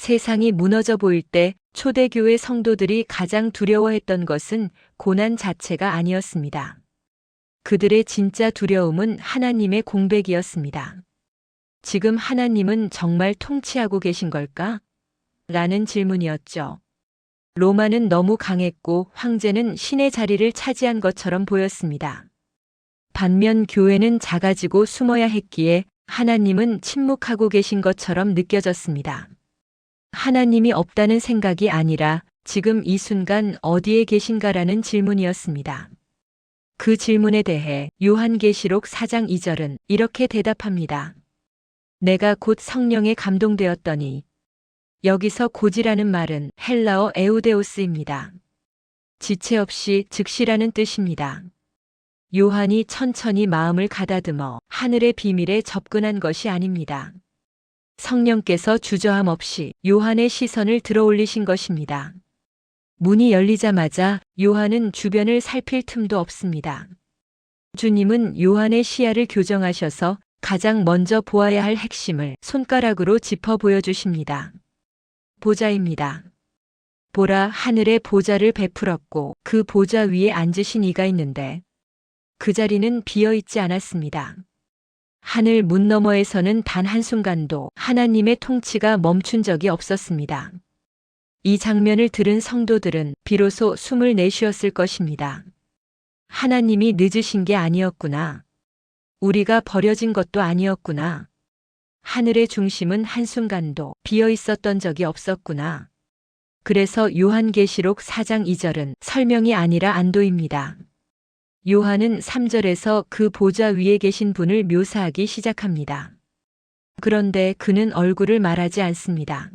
세상이 무너져 보일 때 초대교회 성도들이 가장 두려워했던 것은 고난 자체가 아니었습니다. 그들의 진짜 두려움은 하나님의 공백이었습니다. 지금 하나님은 정말 통치하고 계신 걸까? 라는 질문이었죠. 로마는 너무 강했고 황제는 신의 자리를 차지한 것처럼 보였습니다. 반면 교회는 작아지고 숨어야 했기에 하나님은 침묵하고 계신 것처럼 느껴졌습니다. 하나님이 없다는 생각이 아니라 지금 이 순간 어디에 계신가라는 질문이었습니다. 그 질문에 대해 요한계시록 4장 2절은 이렇게 대답합니다. 내가 곧 성령에 감동되었더니. 여기서 곧이라는 말은 헬라어 에우데오스입니다. 지체 없이 즉시라는 뜻입니다. 요한이 천천히 마음을 가다듬어 하늘의 비밀에 접근한 것이 아닙니다. 성령께서 주저함 없이 요한의 시선을 들어올리신 것입니다. 문이 열리자마자 요한은 주변을 살필 틈도 없습니다. 주님은 요한의 시야를 교정하셔서 가장 먼저 보아야 할 핵심을 손가락으로 짚어 보여주십니다. 보좌입니다. 보라, 하늘의 보좌를 베풀었고 그 보좌 위에 앉으신 이가 있는데 그 자리는 비어 있지 않았습니다. 하늘 문 너머에서는 단 한순간도 하나님의 통치가 멈춘 적이 없었습니다. 이 장면을 들은 성도들은 비로소 숨을 내쉬었을 것입니다. 하나님이 늦으신 게 아니었구나. 우리가 버려진 것도 아니었구나. 하늘의 중심은 한순간도 비어 있었던 적이 없었구나. 그래서 요한계시록 4장 2절은 설명이 아니라 안도입니다. 요한은 3절에서 그 보좌 위에 계신 분을 묘사하기 시작합니다. 그런데 그는 얼굴을 말하지 않습니다.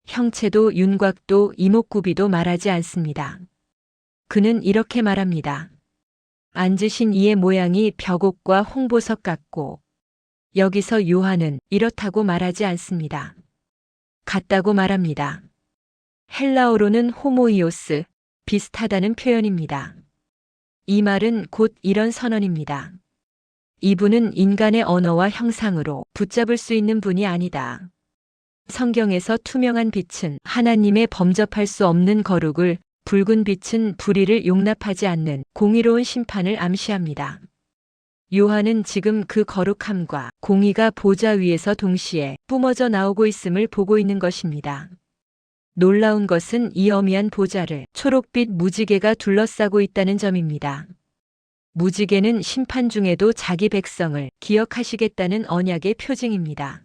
형체도 윤곽도 이목구비도 말하지 않습니다. 그는 이렇게 말합니다. 앉으신 이의 모양이 벽옥과 홍보석 같고, 여기서 요한은 이렇다고 말하지 않습니다. 같다고 말합니다. 헬라어로는 호모이오스, 비슷하다는 표현입니다. 이 말은 곧 이런 선언입니다. 이분은 인간의 언어와 형상으로 붙잡을 수 있는 분이 아니다. 성경에서 투명한 빛은 하나님의 범접할 수 없는 거룩을, 붉은 빛은 불의를 용납하지 않는 공의로운 심판을 암시합니다. 요한은 지금 그 거룩함과 공의가 보좌 위에서 동시에 뿜어져 나오고 있음을 보고 있는 것입니다. 놀라운 것은 이 어미한 보좌를 초록빛 무지개가 둘러싸고 있다는 점입니다. 무지개는 심판 중에도 자기 백성을 기억하시겠다는 언약의 표징입니다.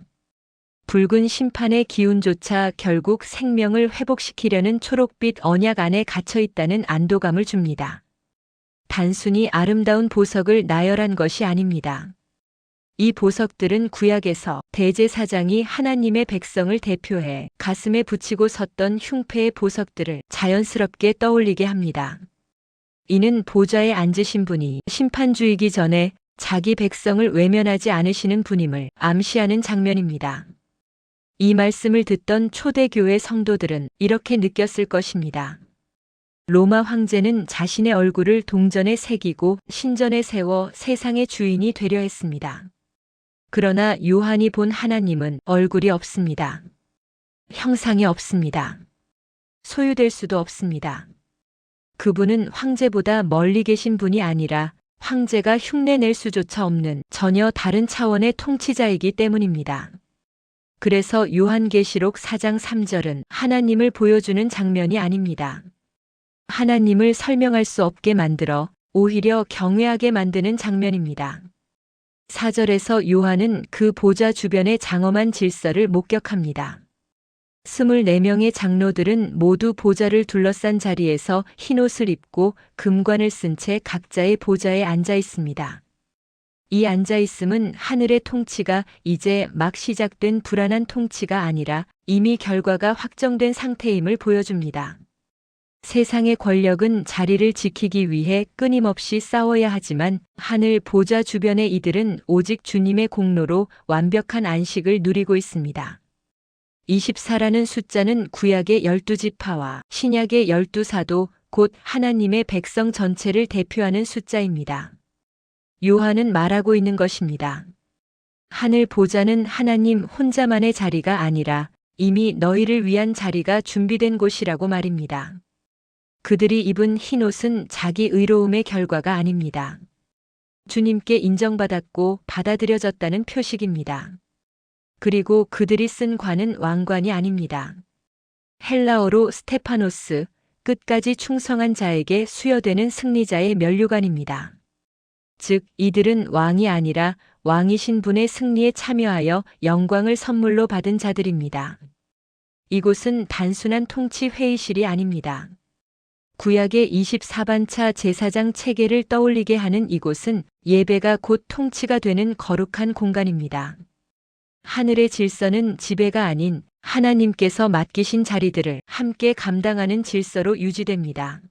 붉은 심판의 기운조차 결국 생명을 회복시키려는 초록빛 언약 안에 갇혀 있다는 안도감을 줍니다. 단순히 아름다운 보석을 나열한 것이 아닙니다. 이 보석들은 구약에서 대제사장이 하나님의 백성을 대표해 가슴에 붙이고 섰던 흉패의 보석들을 자연스럽게 떠올리게 합니다. 이는 보좌에 앉으신 분이 심판주이기 전에 자기 백성을 외면하지 않으시는 분임을 암시하는 장면입니다. 이 말씀을 듣던 초대교회 성도들은 이렇게 느꼈을 것입니다. 로마 황제는 자신의 얼굴을 동전에 새기고 신전에 세워 세상의 주인이 되려 했습니다. 그러나 요한이 본 하나님은 얼굴이 없습니다. 형상이 없습니다. 소유될 수도 없습니다. 그분은 황제보다 멀리 계신 분이 아니라 황제가 흉내낼 수조차 없는 전혀 다른 차원의 통치자이기 때문입니다. 그래서 요한계시록 4장 3절은 하나님을 보여주는 장면이 아닙니다. 하나님을 설명할 수 없게 만들어 오히려 경외하게 만드는 장면입니다. 4절에서 요한은 그 보좌 주변의 장엄한 질서를 목격합니다. 24명의 장로들은 모두 보좌를 둘러싼 자리에서 흰옷을 입고 금관을 쓴 채 각자의 보좌에 앉아 있습니다. 이 앉아있음은 하늘의 통치가 이제 막 시작된 불안한 통치가 아니라 이미 결과가 확정된 상태임을 보여줍니다. 세상의 권력은 자리를 지키기 위해 끊임없이 싸워야 하지만 하늘 보좌 주변의 이들은 오직 주님의 공로로 완벽한 안식을 누리고 있습니다. 24라는 숫자는 구약의 12지파와 신약의 12사도 곧 하나님의 백성 전체를 대표하는 숫자입니다. 요한은 말하고 있는 것입니다. 하늘 보좌는 하나님 혼자만의 자리가 아니라 이미 너희를 위한 자리가 준비된 곳이라고 말입니다. 그들이 입은 흰 옷은 자기 의로움의 결과가 아닙니다. 주님께 인정받았고 받아들여졌다는 표식입니다. 그리고 그들이 쓴 관은 왕관이 아닙니다. 헬라어로 스테파노스, 끝까지 충성한 자에게 수여되는 승리자의 면류관입니다. 즉, 이들은 왕이 아니라 왕이신 분의 승리에 참여하여 영광을 선물로 받은 자들입니다. 이곳은 단순한 통치 회의실이 아닙니다. 구약의 24반차 제사장 체계를 떠올리게 하는 이곳은 예배가 곧 통치가 되는 거룩한 공간입니다. 하늘의 질서는 지배가 아닌 하나님께서 맡기신 자리들을 함께 감당하는 질서로 유지됩니다.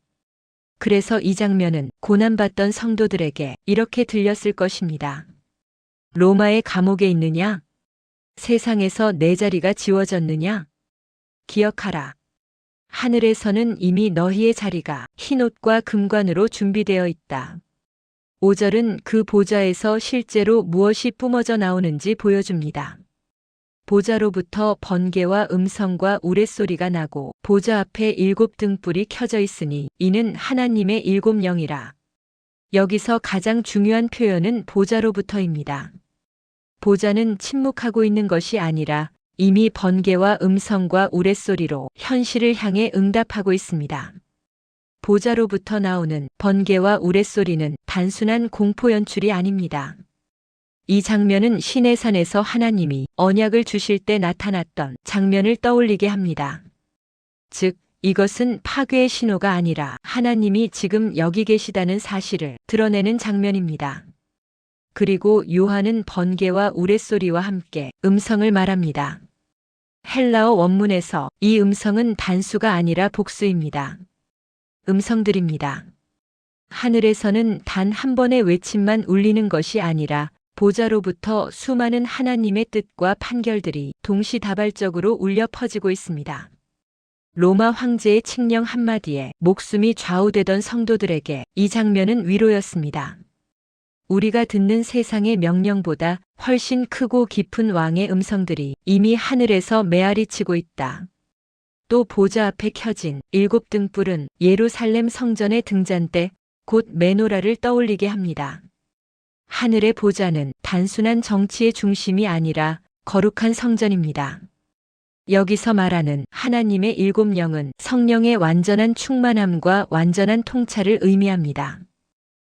그래서 이 장면은 고난받던 성도들에게 이렇게 들렸을 것입니다. 로마의 감옥에 있느냐? 세상에서 내 자리가 지워졌느냐? 기억하라. 하늘에서는 이미 너희의 자리가 흰옷과 금관으로 준비되어 있다. 5절은 그 보좌에서 실제로 무엇이 뿜어져 나오는지 보여줍니다. 보좌로부터 번개와 음성과 우레소리가 나고 보좌 앞에 7 등불이 켜져 있으니 이는 하나님의 7 영이라. 여기서 가장 중요한 표현은 보좌로부터입니다. 보좌는 침묵하고 있는 것이 아니라 이미 번개와 음성과 우레소리로 현실을 향해 응답하고 있습니다. 보좌로부터 나오는 번개와 우레소리는 단순한 공포 연출이 아닙니다. 이 장면은 시내산에서 하나님이 언약을 주실 때 나타났던 장면을 떠올리게 합니다. 즉, 이것은 파괴의 신호가 아니라 하나님이 지금 여기 계시다는 사실을 드러내는 장면입니다. 그리고 요한은 번개와 우레소리와 함께 음성을 말합니다. 헬라어 원문에서 이 음성은 단수가 아니라 복수입니다. 음성들입니다. 하늘에서는 단 한 번의 외침만 울리는 것이 아니라 보좌로부터 수많은 하나님의 뜻과 판결들이 동시다발적으로 울려 퍼지고 있습니다. 로마 황제의 칙령 한마디에 목숨이 좌우되던 성도들에게 이 장면은 위로였습니다. 우리가 듣는 세상의 명령보다 훨씬 크고 깊은 왕의 음성들이 이미 하늘에서 메아리치고 있다. 또 보좌 앞에 켜진 7 등불은 예루살렘 성전의 등잔대, 곧 메노라를 떠올리게 합니다. 하늘의 보좌는 단순한 정치의 중심이 아니라 거룩한 성전입니다. 여기서 말하는 하나님의 7 영은 성령의 완전한 충만함과 완전한 통찰을 의미합니다.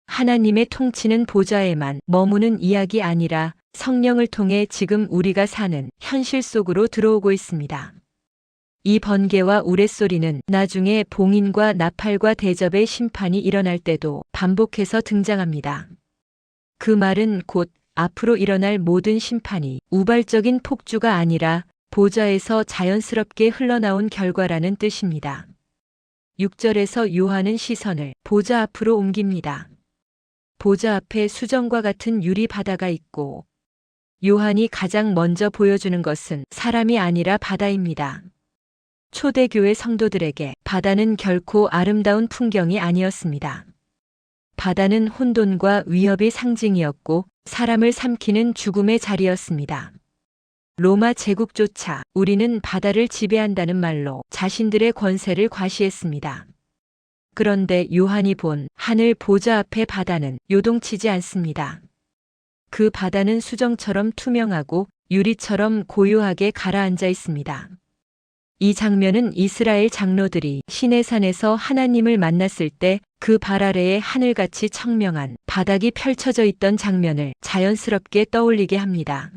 하나님의 통치는 보좌에만 머무는 이야기 아니라 성령을 통해 지금 우리가 사는 현실 속으로 들어오고 있습니다. 이 번개와 우레소리는 나중에 봉인과 나팔과 대접의 심판이 일어날 때도 반복해서 등장합니다. 그 말은 곧 앞으로 일어날 모든 심판이 우발적인 폭주가 아니라 보좌에서 자연스럽게 흘러나온 결과라는 뜻입니다. 6절에서 요한은 시선을 보좌 앞으로 옮깁니다. 보좌 앞에 수정과 같은 유리 바다가 있고 요한이 가장 먼저 보여주는 것은 사람이 아니라 바다입니다. 초대교회 성도들에게 바다는 결코 아름다운 풍경이 아니었습니다. 바다는 혼돈과 위협의 상징이었고 사람을 삼키는 죽음의 자리였습니다. 로마 제국조차 우리는 바다를 지배한다는 말로 자신들의 권세를 과시했습니다. 그런데 요한이 본 하늘 보좌 앞의 바다는 요동치지 않습니다. 그 바다는 수정처럼 투명하고 유리처럼 고요하게 가라앉아 있습니다. 이 장면은 이스라엘 장로들이 시내산에서 하나님을 만났을 때 그 발 아래에 하늘같이 청명한 바닥이 펼쳐져 있던 장면을 자연스럽게 떠올리게 합니다.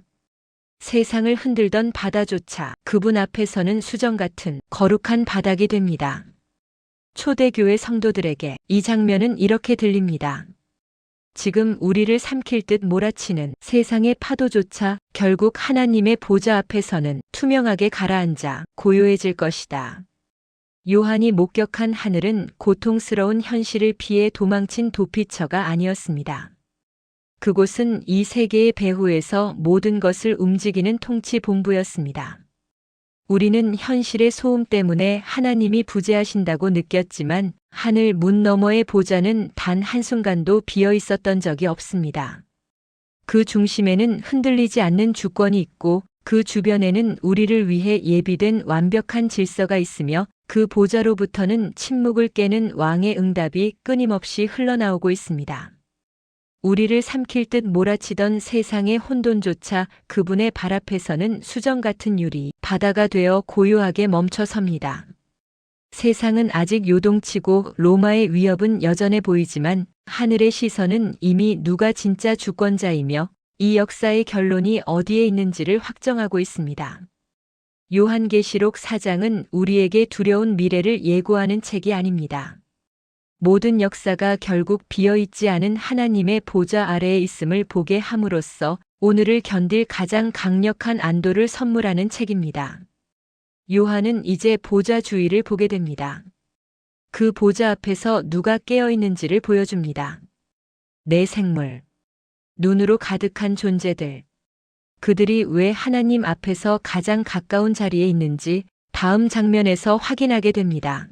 세상을 흔들던 바다조차 그분 앞에서는 수정 같은 거룩한 바닥이 됩니다. 초대교회 성도들에게 이 장면은 이렇게 들립니다. 지금 우리를 삼킬 듯 몰아치는 세상의 파도조차 결국 하나님의 보좌 앞에서는 투명하게 가라앉아 고요해질 것이다. 요한이 목격한 하늘은 고통스러운 현실을 피해 도망친 도피처가 아니었습니다. 그곳은 이 세계의 배후에서 모든 것을 움직이는 통치 본부였습니다. 우리는 현실의 소음 때문에 하나님이 부재하신다고 느꼈지만 하늘 문 너머의 보좌는 단 한순간도 비어 있었던 적이 없습니다. 그 중심에는 흔들리지 않는 주권이 있고 그 주변에는 우리를 위해 예비된 완벽한 질서가 있으며 그 보좌로부터는 침묵을 깨는 왕의 응답이 끊임없이 흘러나오고 있습니다. 우리를 삼킬 듯 몰아치던 세상의 혼돈조차 그분의 발 앞에서는 수정 같은 유리 바다가 되어 고요하게 멈춰 섭니다. 세상은 아직 요동치고 로마의 위협은 여전해 보이지만 하늘의 시선은 이미 누가 진짜 주권자이며 이 역사의 결론이 어디에 있는지를 확정하고 있습니다. 요한계시록 4장은 우리에게 두려운 미래를 예고하는 책이 아닙니다. 모든 역사가 결국 비어있지 않은 하나님의 보좌 아래에 있음을 보게 함으로써 오늘을 견딜 가장 강력한 안도를 선물하는 책입니다. 요한은 이제 보좌 주위를 보게 됩니다. 그 보좌 앞에서 누가 깨어 있는지를 보여줍니다. 내 생물, 눈으로 가득한 존재들. 그들이 왜 하나님 앞에서 가장 가까운 자리에 있는지 다음 장면에서 확인하게 됩니다.